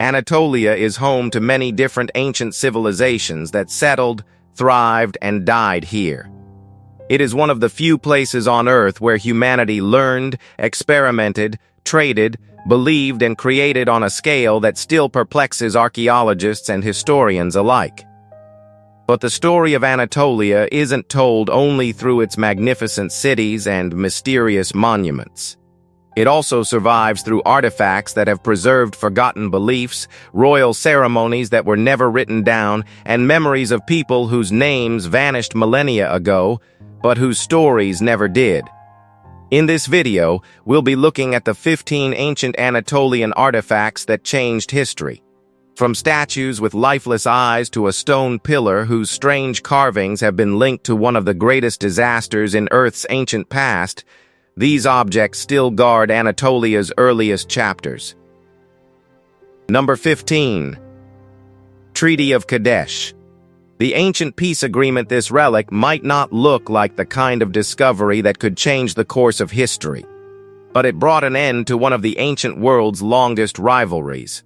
Anatolia is home to many different ancient civilizations that settled, thrived, and died here. It is one of the few places on Earth where humanity learned, experimented, traded, believed, and created on a scale that still perplexes archaeologists and historians alike. But the story of Anatolia isn't told only through its magnificent cities and mysterious monuments. It also survives through artifacts that have preserved forgotten beliefs, royal ceremonies that were never written down, and memories of people whose names vanished millennia ago, but whose stories never did. In this video, we'll be looking at the 15 ancient Anatolian artifacts that changed history. From statues with lifeless eyes to a stone pillar whose strange carvings have been linked to one of the greatest disasters in Earth's ancient past, these objects still guard Anatolia's earliest chapters. Number 15. Treaty of Kadesh. The ancient peace agreement. This relic might not look like the kind of discovery that could change the course of history, but it brought an end to one of the ancient world's longest rivalries.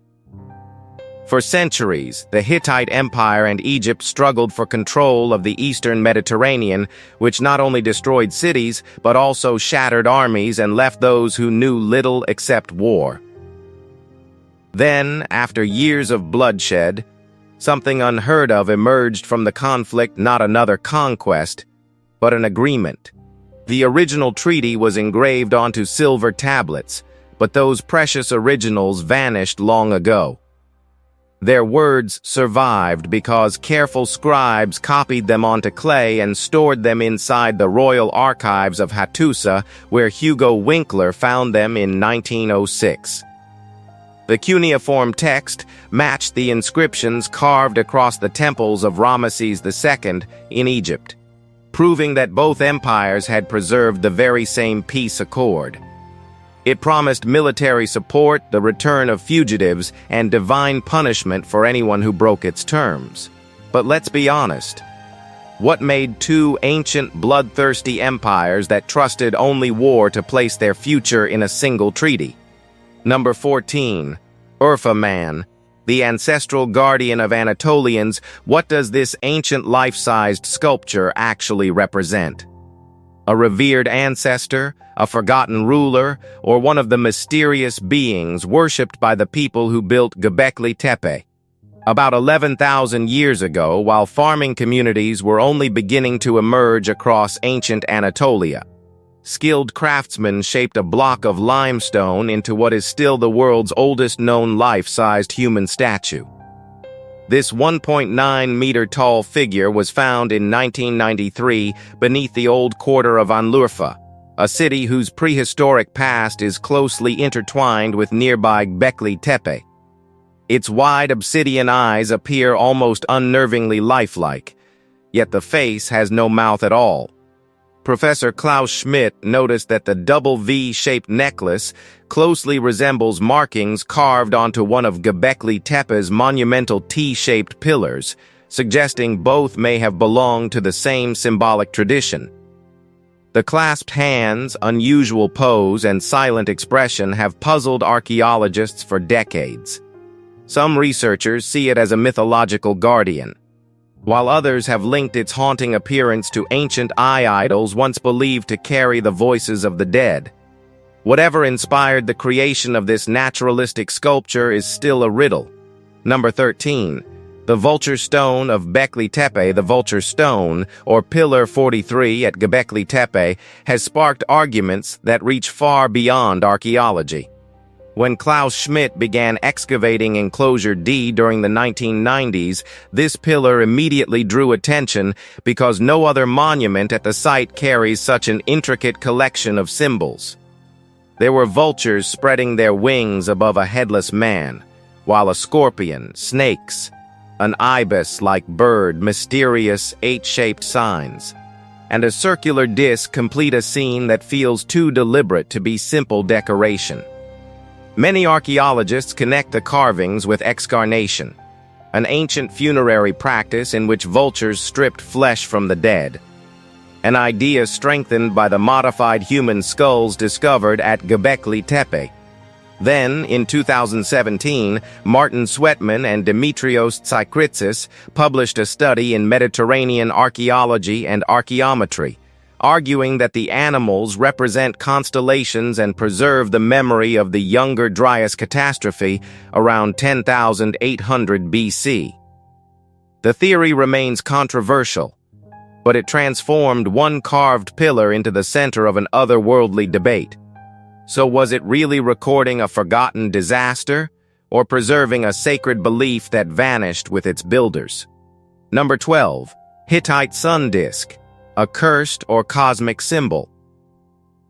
For centuries, the Hittite Empire and Egypt struggled for control of the eastern Mediterranean, which not only destroyed cities, but also shattered armies and left those who knew little except war. Then, after years of bloodshed, something unheard of emerged from the conflict. Not another conquest, but an agreement. The original treaty was engraved onto silver tablets, but those precious originals vanished long ago. Their words survived because careful scribes copied them onto clay and stored them inside the royal archives of Hattusa, where Hugo Winkler found them in 1906. The cuneiform text matched the inscriptions carved across the temples of Ramesses II in Egypt, proving that both empires had preserved the very same peace accord. It promised military support, the return of fugitives, and divine punishment for anyone who broke its terms. But let's be honest. What made two ancient, bloodthirsty empires that trusted only war to place their future in a single treaty? Number 14. Urfa Man. The ancestral guardian of Anatolians. What does this ancient life-sized sculpture actually represent? A revered ancestor, a forgotten ruler, or one of the mysterious beings worshipped by the people who built Göbekli Tepe? About 11,000 years ago, while farming communities were only beginning to emerge across ancient Anatolia, skilled craftsmen shaped a block of limestone into what is still the world's oldest known life-sized human statue. This 1.9-meter-tall figure was found in 1993 beneath the old quarter of Urfa, a city whose prehistoric past is closely intertwined with nearby Göbekli Tepe. Its wide obsidian eyes appear almost unnervingly lifelike, yet the face has no mouth at all. Professor Klaus Schmidt noticed that the double V-shaped necklace closely resembles markings carved onto one of Göbekli Tepe's monumental T-shaped pillars, suggesting both may have belonged to the same symbolic tradition. The clasped hands, unusual pose, and silent expression have puzzled archaeologists for decades. Some researchers see it as a mythological guardian, while others have linked its haunting appearance to ancient eye idols once believed to carry the voices of the dead. Whatever inspired the creation of this naturalistic sculpture is still a riddle. Number 13. The Vulture Stone of Göbekli Tepe. The Vulture Stone, or Pillar 43 at Göbekli Tepe, has sparked arguments that reach far beyond archaeology. When Klaus Schmidt began excavating Enclosure D during the 1990s, this pillar immediately drew attention because no other monument at the site carries such an intricate collection of symbols. There were vultures spreading their wings above a headless man, while a scorpion, snakes, an ibis-like bird, mysterious H-shaped signs, and a circular disc complete a scene that feels too deliberate to be simple decoration. Many archaeologists connect the carvings with excarnation, an ancient funerary practice in which vultures stripped flesh from the dead, an idea strengthened by the modified human skulls discovered at Göbekli Tepe. Then, in 2017, Martin Sweatman and Dimitrios Tsikritsis published a study in Mediterranean Archaeology and Archaeometry, arguing that the animals represent constellations and preserve the memory of the Younger Dryas catastrophe around 10,800 BC. The theory remains controversial, but it transformed one carved pillar into the center of an otherworldly debate. So was it really recording a forgotten disaster, or preserving a sacred belief that vanished with its builders? Number 12. Hittite Sun Disk, a cursed or cosmic symbol.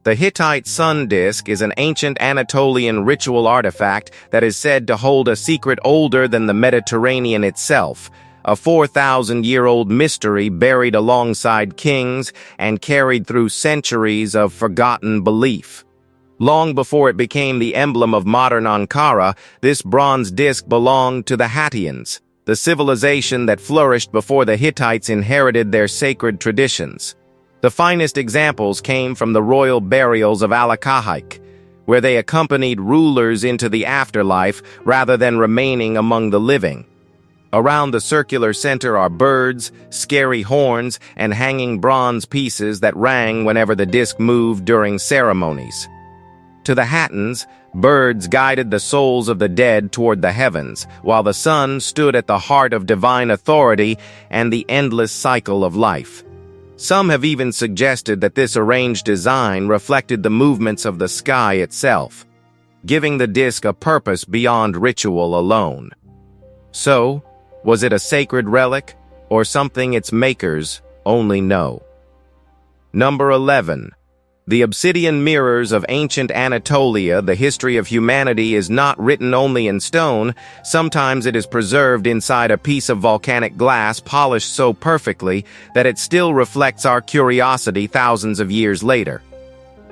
The Hittite Sun Disk is an ancient Anatolian ritual artifact that is said to hold a secret older than the Mediterranean itself, a 4,000-year-old mystery buried alongside kings and carried through centuries of forgotten belief. Long before it became the emblem of modern Ankara, this bronze disk belonged to the Hattians, the civilization that flourished before the Hittites inherited their sacred traditions. The finest examples came from the royal burials of Alaca Höyük, where they accompanied rulers into the afterlife rather than remaining among the living. Around the circular center are birds, scary horns, and hanging bronze pieces that rang whenever the disk moved during ceremonies. To the Hattians, birds guided the souls of the dead toward the heavens, while the sun stood at the heart of divine authority and the endless cycle of life. Some have even suggested that this arranged design reflected the movements of the sky itself, giving the disk a purpose beyond ritual alone. So, was it a sacred relic, or something its makers only know? Number 11. The obsidian mirrors of ancient Anatolia. The history of humanity is not written only in stone. Sometimes it is preserved inside a piece of volcanic glass polished so perfectly that it still reflects our curiosity thousands of years later.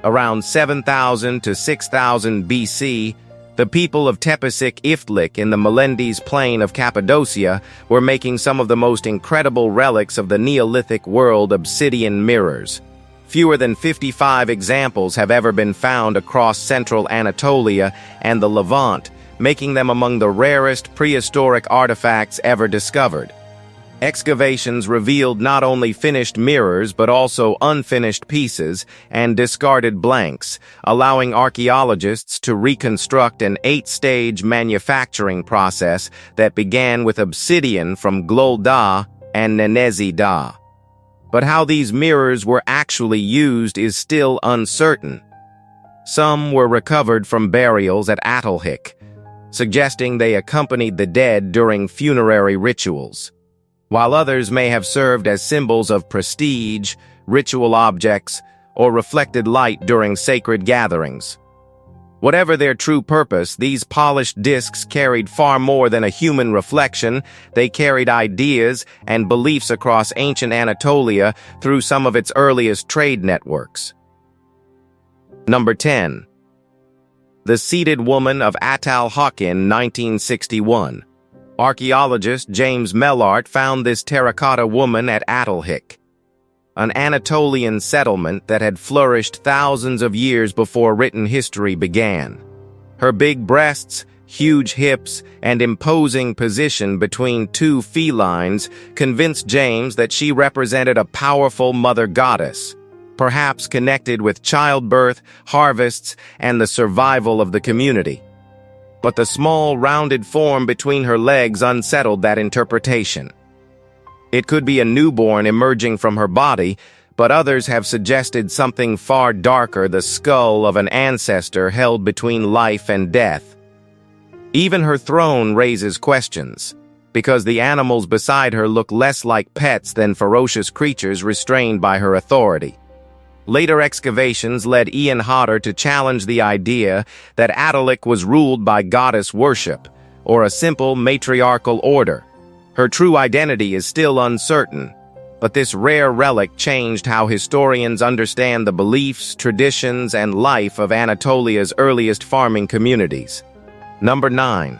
Around 7,000 to 6,000 BC, the people of Tepesik Iftlik in the Melendez Plain of Cappadocia were making some of the most incredible relics of the Neolithic world: obsidian mirrors. Fewer than 55 examples have ever been found across central Anatolia and the Levant, making them among the rarest prehistoric artifacts ever discovered. Excavations revealed not only finished mirrors but also unfinished pieces and discarded blanks, allowing archaeologists to reconstruct an 8-stage manufacturing process that began with obsidian from Glol Da and Nenezi Da. But how these mirrors were actually used is still uncertain. Some were recovered from burials at Çatalhöyük, suggesting they accompanied the dead during funerary rituals, while others may have served as symbols of prestige, ritual objects, or reflected light during sacred gatherings. Whatever their true purpose, these polished discs carried far more than a human reflection. They carried ideas and beliefs across ancient Anatolia through some of its earliest trade networks. Number 10. The Seated Woman of Çatalhöyük in 1961. Archaeologist James Mellart found this terracotta woman at Çatalhöyük, an Anatolian settlement that had flourished thousands of years before written history began. Her big breasts, huge hips, and imposing position between two felines convinced James that she represented a powerful mother goddess, perhaps connected with childbirth, harvests, and the survival of the community. But the small, rounded form between her legs unsettled that interpretation. It could be a newborn emerging from her body, but others have suggested something far darker: the skull of an ancestor held between life and death. Even her throne raises questions, because the animals beside her look less like pets than ferocious creatures restrained by her authority. Later excavations led Ian Hodder to challenge the idea that Çatalhöyük was ruled by goddess worship, or a simple matriarchal order. Her true identity is still uncertain, but this rare relic changed how historians understand the beliefs, traditions, and life of Anatolia's earliest farming communities. Number 9.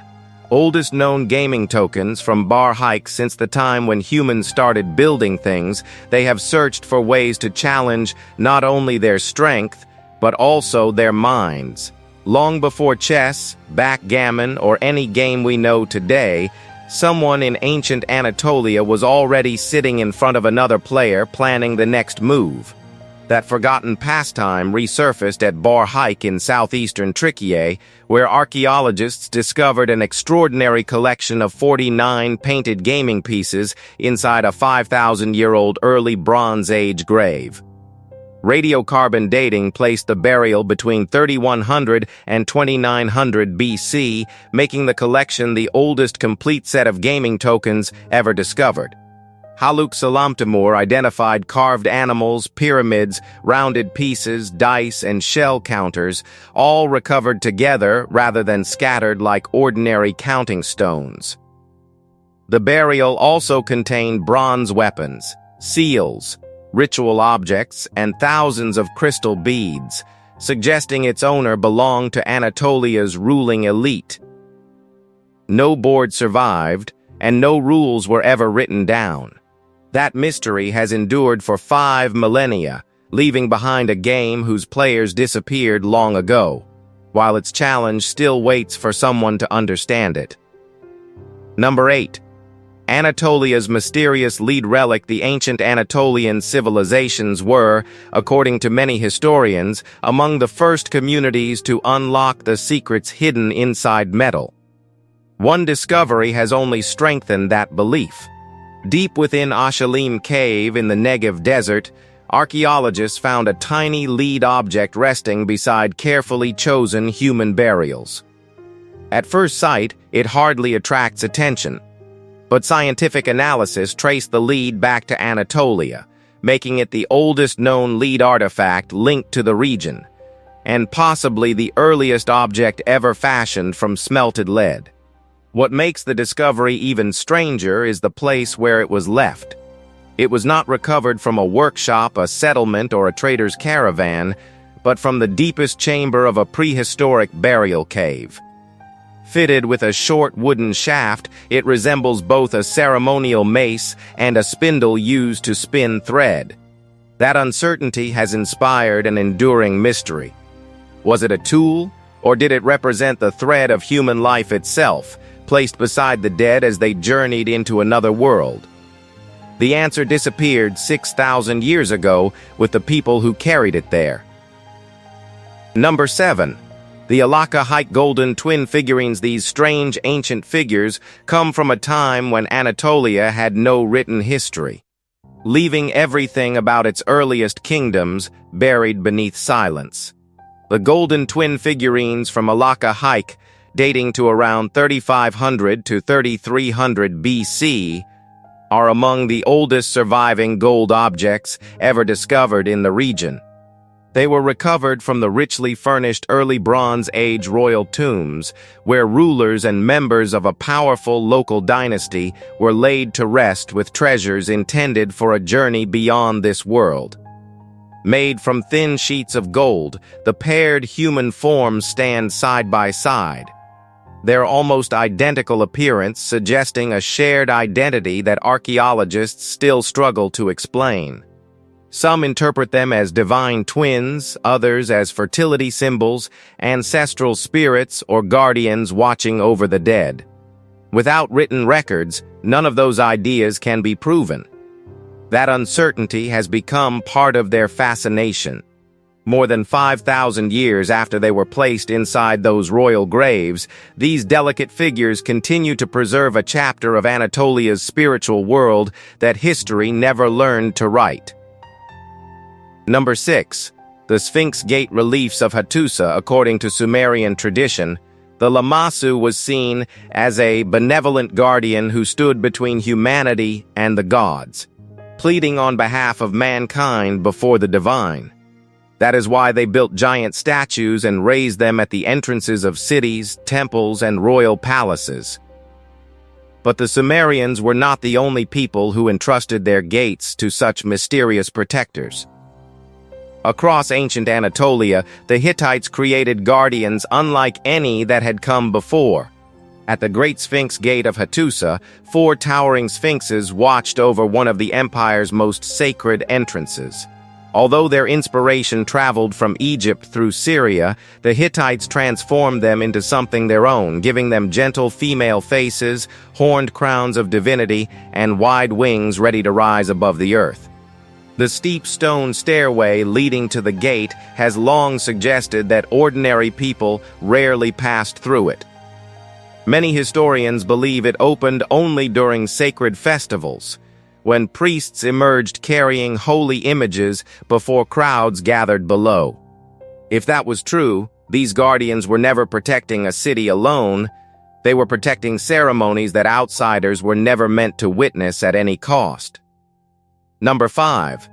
Oldest known gaming tokens from Bar Hike. Since the time when humans started building things, they have searched for ways to challenge not only their strength, but also their minds. Long before chess, backgammon, or any game we know today, someone in ancient Anatolia was already sitting in front of another player planning the next move. That forgotten pastime resurfaced at Başur Höyük in southeastern Türkiye, where archaeologists discovered an extraordinary collection of 49 painted gaming pieces inside a 5,000-year-old early Bronze Age grave. Radiocarbon dating placed the burial between 3100 and 2900 BC, making the collection the oldest complete set of gaming tokens ever discovered. Haluk Salamtimur identified carved animals, pyramids, rounded pieces, dice, and shell counters, all recovered together rather than scattered like ordinary counting stones. The burial also contained bronze weapons, seals, ritual objects, and thousands of crystal beads, suggesting its owner belonged to Anatolia's ruling elite. No board survived, and no rules were ever written down. That mystery has endured for 5 millennia, leaving behind a game whose players disappeared long ago, while its challenge still waits for someone to understand it. Number 8. Anatolia's mysterious lead relic. The ancient Anatolian civilizations were, according to many historians, among the first communities to unlock the secrets hidden inside metal. One discovery has only strengthened that belief. Deep within Ashalim Cave in the Negev Desert, archaeologists found a tiny lead object resting beside carefully chosen human burials. At first sight, it hardly attracts attention, but scientific analysis traced the lead back to Anatolia, making it the oldest known lead artifact linked to the region, and possibly the earliest object ever fashioned from smelted lead. What makes the discovery even stranger is the place where it was left. It was not recovered from a workshop, a settlement, or a trader's caravan, but from the deepest chamber of a prehistoric burial cave. Fitted with a short wooden shaft, it resembles both a ceremonial mace and a spindle used to spin thread. That uncertainty has inspired an enduring mystery. Was it a tool, or did it represent the thread of human life itself, placed beside the dead as they journeyed into another world? The answer disappeared 6,000 years ago with the people who carried it there. Number 7. The Alaca Höyük golden twin figurines. These strange ancient figures come from a time when Anatolia had no written history, leaving everything about its earliest kingdoms buried beneath silence. The golden twin figurines from Alaca Höyük, dating to around 3500 to 3300 BC, are among the oldest surviving gold objects ever discovered in the region. They were recovered from the richly furnished early Bronze Age royal tombs, where rulers and members of a powerful local dynasty were laid to rest with treasures intended for a journey beyond this world. Made from thin sheets of gold, the paired human forms stand side by side, their almost identical appearance suggesting a shared identity that archaeologists still struggle to explain. Some interpret them as divine twins, others as fertility symbols, ancestral spirits, or guardians watching over the dead. Without written records, none of those ideas can be proven. That uncertainty has become part of their fascination. More than 5,000 years after they were placed inside those royal graves, these delicate figures continue to preserve a chapter of Anatolia's spiritual world that history never learned to write. Number 6. The Sphinx Gate reliefs of Hattusa. According to Sumerian tradition, the Lamassu was seen as a benevolent guardian who stood between humanity and the gods, pleading on behalf of mankind before the divine. That is why they built giant statues and raised them at the entrances of cities, temples, and royal palaces. But the Sumerians were not the only people who entrusted their gates to such mysterious protectors. Across ancient Anatolia, the Hittites created guardians unlike any that had come before. At the Great Sphinx Gate of Hattusa, 4 towering sphinxes watched over one of the empire's most sacred entrances. Although their inspiration traveled from Egypt through Syria, the Hittites transformed them into something their own, giving them gentle female faces, horned crowns of divinity, and wide wings ready to rise above the earth. The steep stone stairway leading to the gate has long suggested that ordinary people rarely passed through it. Many historians believe it opened only during sacred festivals, when priests emerged carrying holy images before crowds gathered below. If that was true, these guardians were never protecting a city alone. They were protecting ceremonies that outsiders were never meant to witness at any cost. Number 5.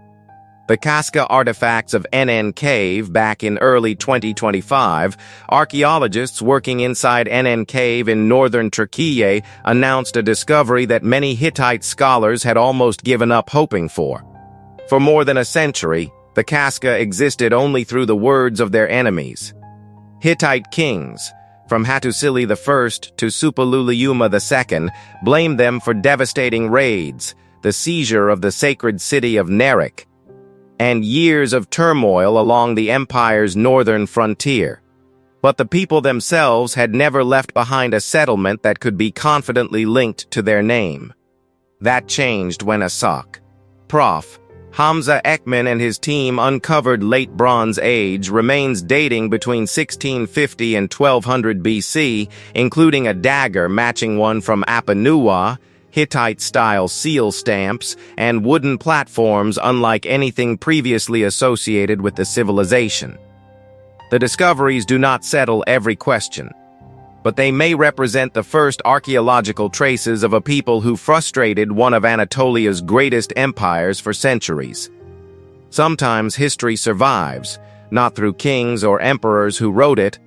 The Kaska artifacts of NN Cave. Back in early 2025, archaeologists working inside NN Cave in northern Türkiye announced a discovery that many Hittite scholars had almost given up hoping for. For more than a century, the Kaska existed only through the words of their enemies. Hittite kings, from Hattusa I to Suppiluliuma II, blamed them for devastating raids, the seizure of the sacred city of Nerik, and years of turmoil along the empire's northern frontier. But the people themselves had never left behind a settlement that could be confidently linked to their name. That changed when Prof. Hamza Ekman and his team uncovered late Bronze Age remains dating between 1650 and 1200 BC, including a dagger matching one from Apanuwa, Hittite-style seal stamps, and wooden platforms unlike anything previously associated with the civilization. The discoveries do not settle every question, but they may represent the first archaeological traces of a people who frustrated one of Anatolia's greatest empires for centuries. Sometimes history survives, not through kings or emperors who wrote it,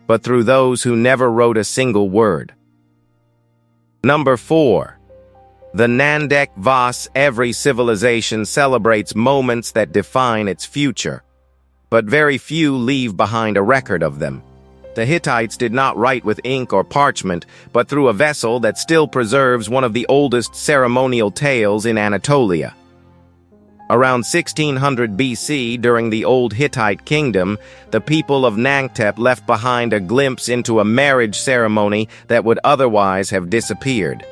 but through those who never wrote a single word. Number 4. The Nandek Vas. Every civilization celebrates moments that define its future, but very few leave behind a record of them. The Hittites did not write with ink or parchment, but through a vessel that still preserves one of the oldest ceremonial tales in Anatolia. Around 1600 BC, during the Old Hittite Kingdom, the people of Nangtep left behind a glimpse into a marriage ceremony that would otherwise have disappeared.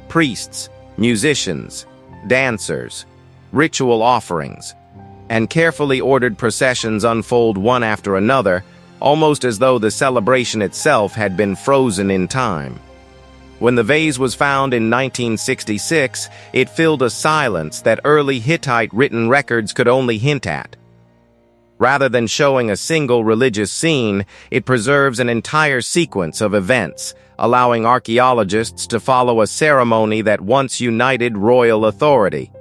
Priests, musicians, dancers, ritual offerings, and carefully ordered processions unfold one after another, almost as though the celebration itself had been frozen in time. When the vase was found in 1966, it filled a silence that early Hittite written records could only hint at. Rather than showing a single religious scene, it preserves an entire sequence of events, allowing archaeologists to follow a ceremony that once united royal authority,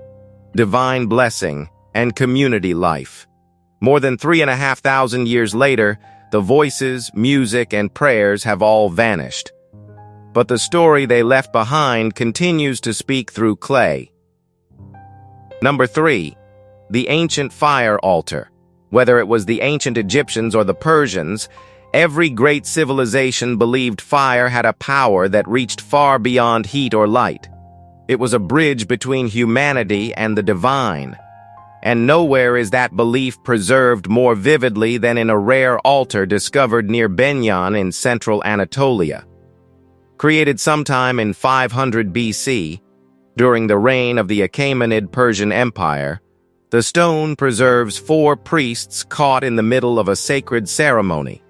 divine blessing, and community life. More than 3,500 years later, the voices, music, and prayers have all vanished. But the story they left behind continues to speak through clay. Number 3. The ancient fire altar. Whether it was the ancient Egyptians or the Persians, every great civilization believed fire had a power that reached far beyond heat or light. It was a bridge between humanity and the divine. And nowhere is that belief preserved more vividly than in a rare altar discovered near Benyan in central Anatolia. Created sometime in 500 BC, during the reign of the Achaemenid Persian Empire, the stone preserves 4 priests caught in the middle of a sacred ceremony,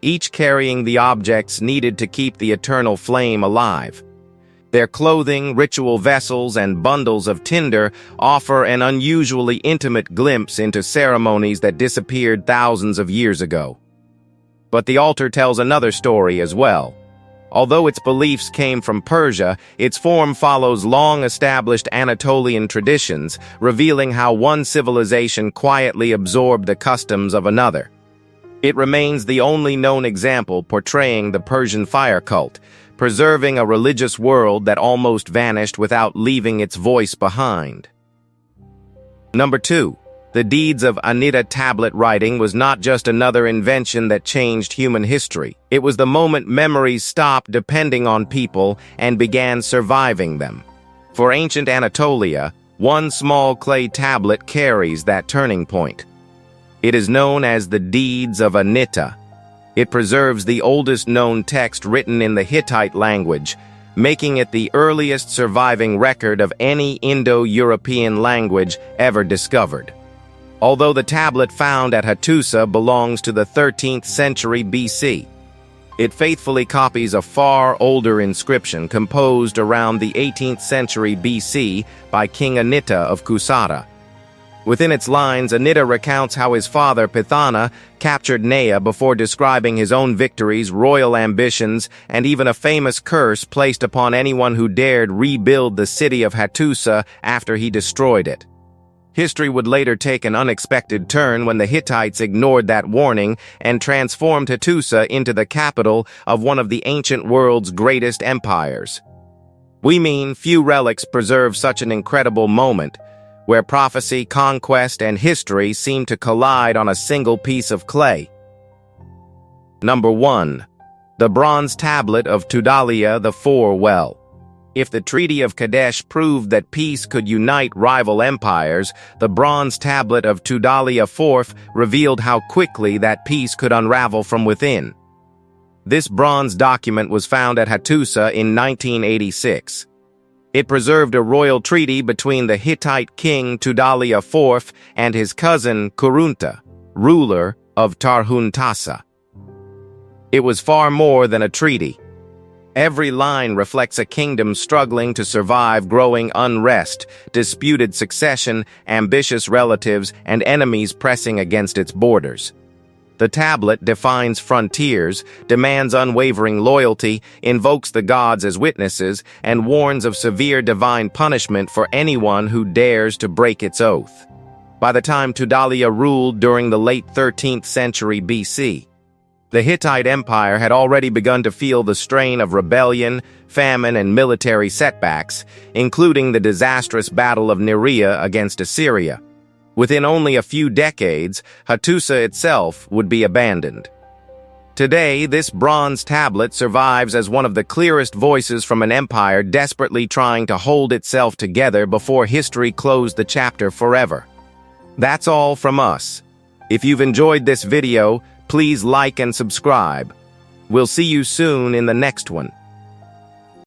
each carrying the objects needed to keep the eternal flame alive. Their clothing, ritual vessels, and bundles of tinder offer an unusually intimate glimpse into ceremonies that disappeared thousands of years ago. But the altar tells another story as well. Although its beliefs came from Persia, its form follows long-established Anatolian traditions, revealing how one civilization quietly absorbed the customs of another. It remains the only known example portraying the Persian fire cult, preserving a religious world that almost vanished without leaving its voice behind. Number 2. The deeds of Anita. Tablet writing was not just another invention that changed human history. It was the moment memories stopped depending on people and began surviving them. For ancient Anatolia, one small clay tablet carries that turning point. It is known as the Deeds of Anitta. It preserves the oldest known text written in the Hittite language, making it the earliest surviving record of any Indo-European language ever discovered. Although the tablet found at Hattusa belongs to the 13th century BC, it faithfully copies a far older inscription composed around the 18th century BC by King Anitta of Kusara. Within its lines, Anitta recounts how his father, Pithana, captured Nea before describing his own victories, royal ambitions, and even a famous curse placed upon anyone who dared rebuild the city of Hattusa after he destroyed it. History would later take an unexpected turn when the Hittites ignored that warning and transformed Hattusa into the capital of one of the ancient world's greatest empires. We mean few relics preserve such an incredible moment, where prophecy, conquest, and history seem to collide on a single piece of clay. Number 1. The Bronze Tablet of Tudhaliya the Four-Well. If the Treaty of Kadesh proved that peace could unite rival empires, the Bronze Tablet of Tudhaliya IV revealed how quickly that peace could unravel from within. This bronze document was found at Hattusa in 1986. It preserved a royal treaty between the Hittite king Tudhaliya IV and his cousin Kurunta, ruler of Tarhuntasa. It was far more than a treaty. Every line reflects a kingdom struggling to survive growing unrest, disputed succession, ambitious relatives, and enemies pressing against its borders. The tablet defines frontiers, demands unwavering loyalty, invokes the gods as witnesses, and warns of severe divine punishment for anyone who dares to break its oath. By the time Tudhaliya ruled during the late 13th century BC, the Hittite Empire had already begun to feel the strain of rebellion, famine, and military setbacks, including the disastrous Battle of Nerea against Assyria. Within only a few decades, Hattusa itself would be abandoned. Today, this bronze tablet survives as one of the clearest voices from an empire desperately trying to hold itself together before history closed the chapter forever. That's all from us. If you've enjoyed this video, please like and subscribe. We'll see you soon in the next one.